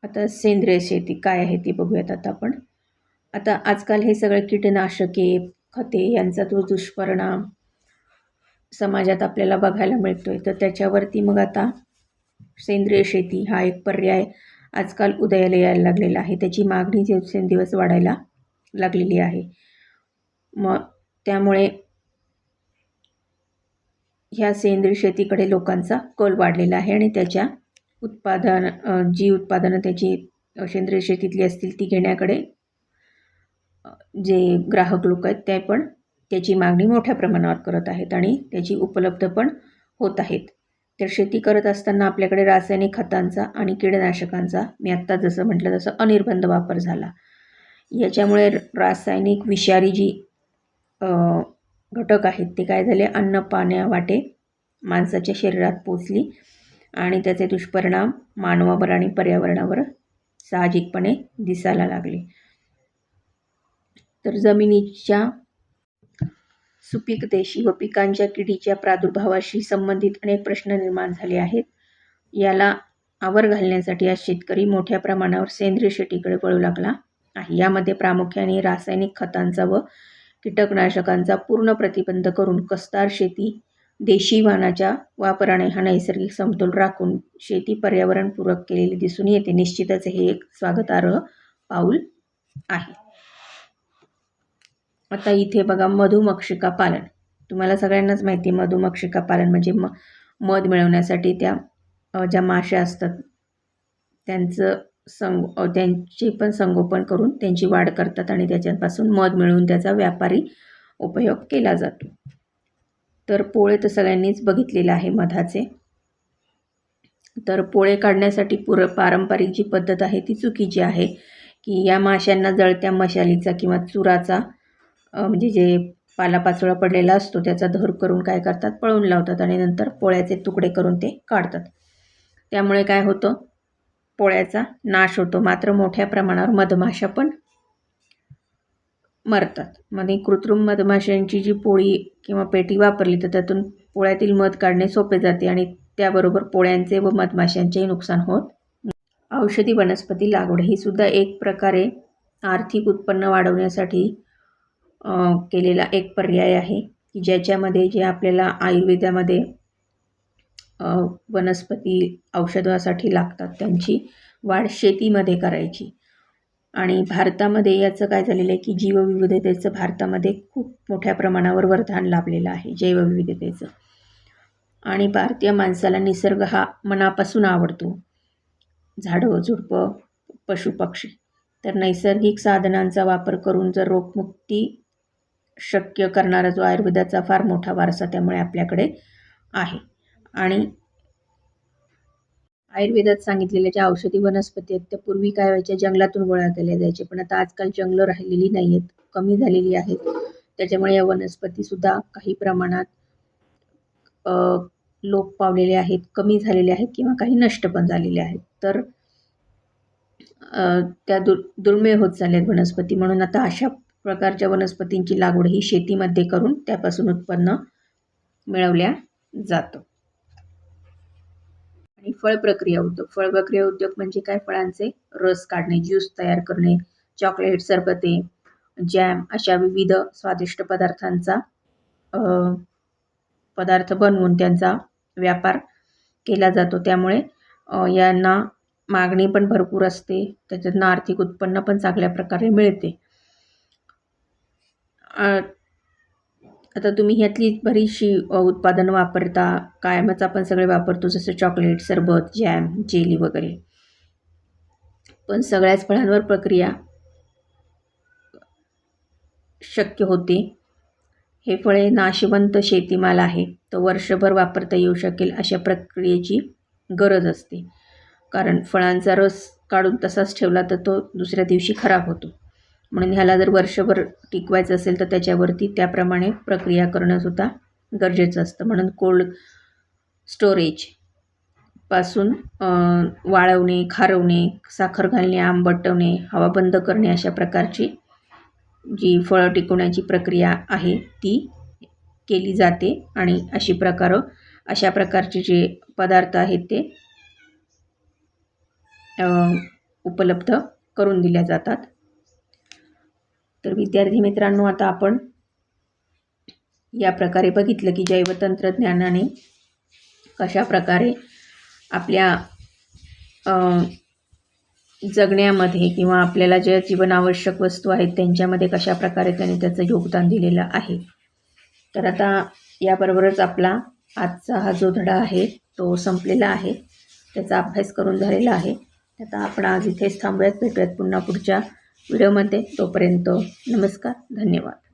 आता सेंद्रिय शेती काय आहे ती बघूयात आता आपण. आता आजकाल हे सगळे कीटकनाशके, खते यांचा जो दुष्परिणाम समाजात आपल्याला बघायला मिळतोय, तर त्याच्यावरती मग आता सेंद्रिय शेती हा एक पर्याय आजकाल उदयाला यायला लागलेला आहे. त्याची मागणी दिवसेंदिवस वाढायला लागलेली आहे. मग त्यामुळे ह्या सेंद्रिय शेतीकडे लोकांचा कल वाढलेला आहे आणि त्याच्या जी उत्पादनं त्याची सेंद्रिय शेतीतली असतील ती घेण्याकडे जे ग्राहक लोक आहेत ते पण त्याची मागणी मोठ्या प्रमाणावर करत आहेत आणि त्याची उपलब्ध पण होत आहेत. तर शेती करत असताना आपल्याकडे रासायनिक खतांचा आणि कीटकनाशकांचा मी आत्ता जसं म्हटलं तसं अनिर्बंध वापर झाला. याच्यामुळे रासायनिक विषारी जी घटक आहेत ते काय झाले, अन्न पाण्यावाटे माणसाच्या शरीरात पोचली आणि त्याचे दुष्परिणाम मानवावर आणि पर्यावरणावर साहजिकपणे दिसायला लागले. तर जमिनीच्या सुपीकतेशी व पिकांच्या किडीच्या प्रादुर्भावाशी संबंधित अनेक प्रश्न निर्माण झाले आहेत. याला आवर घालण्यासाठी आज शेतकरी मोठ्या प्रमाणावर सेंद्रिय शेतीकडे वळू लागला आहे. यामध्ये प्रामुख्याने रासायनिक खतांचा व कीटकनाशकांचा पूर्ण प्रतिबंध करून कस्तार शेती, देशी वाणाच्या वापराने हा नैसर्गिक समतोल राखून शेती पर्यावरणपूरक केलेली दिसून येते. निश्चितच हे एक स्वागतार्ह पाऊल आहे. आता इथे बघा, मधुमक्षिका पालन. तुम्हाला सगळ्यांनाच माहिती आहे मधुमक्षिका पालन म्हणजे मध मिळवण्यासाठी त्या ज्या माश्या असतात त्यांची पण संगोपन करून त्यांची वाढ करतात आणि त्याच्यापासून मध मिळवून त्याचा व्यापारी उपयोग केला जातो. तर पोळे तर सगळ्यांनीच बघितलेलं आहे मधाचे. तर पोळे काढण्यासाठी पारंपरिक जी पद्धत आहे ती चुकीची आहे की या माशांना जळत्या मशालीचा किंवा चुराचा म्हणजे जे पालापाचोळा पडलेला असतो त्याचा धर करून काय करतात, पळून लावतात आणि नंतर पोळ्याचे तुकडे करून ते काढतात. त्यामुळे काय होतं, पोळ्याचा नाश होतो, मात्र मोठ्या प्रमाणावर मधमाशा पण मरतात. मध्ये कृत्रिम मधमाशांची जी पोळी किंवा पेटी वापरली तर त्यातून पोळ्यातील मध काढणे सोपे जाते आणि त्याबरोबर पोळ्यांचे व मधमाशांचेही नुकसान होत. औषधी वनस्पती लागवड ही सुद्धा एक प्रकारे आर्थिक उत्पन्न वाढवण्यासाठी केलेला एक पर्याय आहे की ज्याच्यामध्ये जे आपल्याला आयुर्वेदामध्ये वनस्पती औषधासाठी लागतात त्यांची वाढ शेतीमध्ये करायची. आणि भारतामध्ये याचं काय झालेलं आहे की जैवविविधतेचं भारतामध्ये खूप मोठ्या प्रमाणावर वर्धन लाभलेलं आहे जैवविविधतेचं. आणि भारतीय माणसाला निसर्ग हा मनापासून आवडतो, झाडं झुडपं पशुपक्षी. तर नैसर्गिक साधनांचा वापर करून जर रोगमुक्ती शक्य करणारा जो आयुर्वेदाचा फार मोठा वारसा त्यामुळे आपल्याकडे आहे. आणि आयुर्वेदात सांगितलेल्या ज्या औषधी वनस्पती आहेत त्या पूर्वी काय व्हायच्या, जंगलातून गोळा केल्या जायचे, पण आता आजकाल जंगलं राहिलेली नाही आहेत, कमी झालेली आहेत. त्याच्यामुळे या वनस्पतीसुद्धा काही प्रमाणात लोप पावलेले आहेत, कमी झालेले आहेत किंवा काही नष्ट पण झालेले आहेत. तर त्या दुर्मिळ होत चालल्यात वनस्पती. म्हणून आता अशा प्रकारच्या वनस्पतींची लागवड ही शेतीमध्ये करून त्यापासून उत्पन्न मिळवल्या जातं. आणि फळ प्रक्रिया उद्योग म्हणजे काय, फळांचे रस काढणे, ज्यूस तयार करणे, चॉकलेट, सरबते, जॅम अशा विविध स्वादिष्ट पदार्थ बनवून त्यांचा व्यापार केला जातो. त्यामुळे यांना मागणी पण भरपूर असते, त्याच्यातनं आर्थिक उत्पन्न पण चांगल्या प्रकारे मिळते. आता तुम्ही ह्यातली बरीचशी उत्पादनं वापरता, कायमच आपण सगळे वापरतो, जसं चॉकलेट, सरबत, जॅम, जेली वगैरे. पण सगळ्याच फळांवर प्रक्रिया शक्य होते. हे फळे नाशवंत शेतीमाल आहे, तो वर्षभर वापरता येऊ शकेल अशा प्रक्रियेची गरज असते. कारण फळांचा रस काढून तसाच ठेवला तर तो दुसऱ्या दिवशी खराब होतो. म्हणून ह्याला जर वर्षभर टिकवायचं असेल तर त्याच्यावरती त्याप्रमाणे प्रक्रिया करणंसुद्धा गरजेचं असतं. म्हणून कोल्ड स्टोरेजपासून वाळवणे, खारवणे, साखर घालणे, आंबटवणे, हवा बंद करणे अशा प्रकारची जी फळं टिकवण्याची प्रक्रिया आहे ती केली जाते. आणि अशा प्रकारचे जे पदार्थ आहेत ते उपलब्ध करून दिल्या जातात. तर विद्यार्थी मित्रांनो, आता आपण या प्रकारे बघितलं की जैवतंत्रज्ञानाने कशा प्रकारे आपल्या जगण्यामध्ये किंवा आपल्याला ज्या जीवनावश्यक वस्तू आहेत त्यांच्यामध्ये कशा प्रकारे त्याने त्याचं योगदान दिलेलं आहे. तर आता याबरोबरच आपला आजचा हा जो धडा आहे तो संपलेला आहे. त्याचा अभ्यास करून झालेला आहे. आता आपण आज इथेच थांबूयात. भेटूयात पुन्हा पुढच्या व्हिडिओमध्ये. तोपर्यंत नमस्कार, धन्यवाद.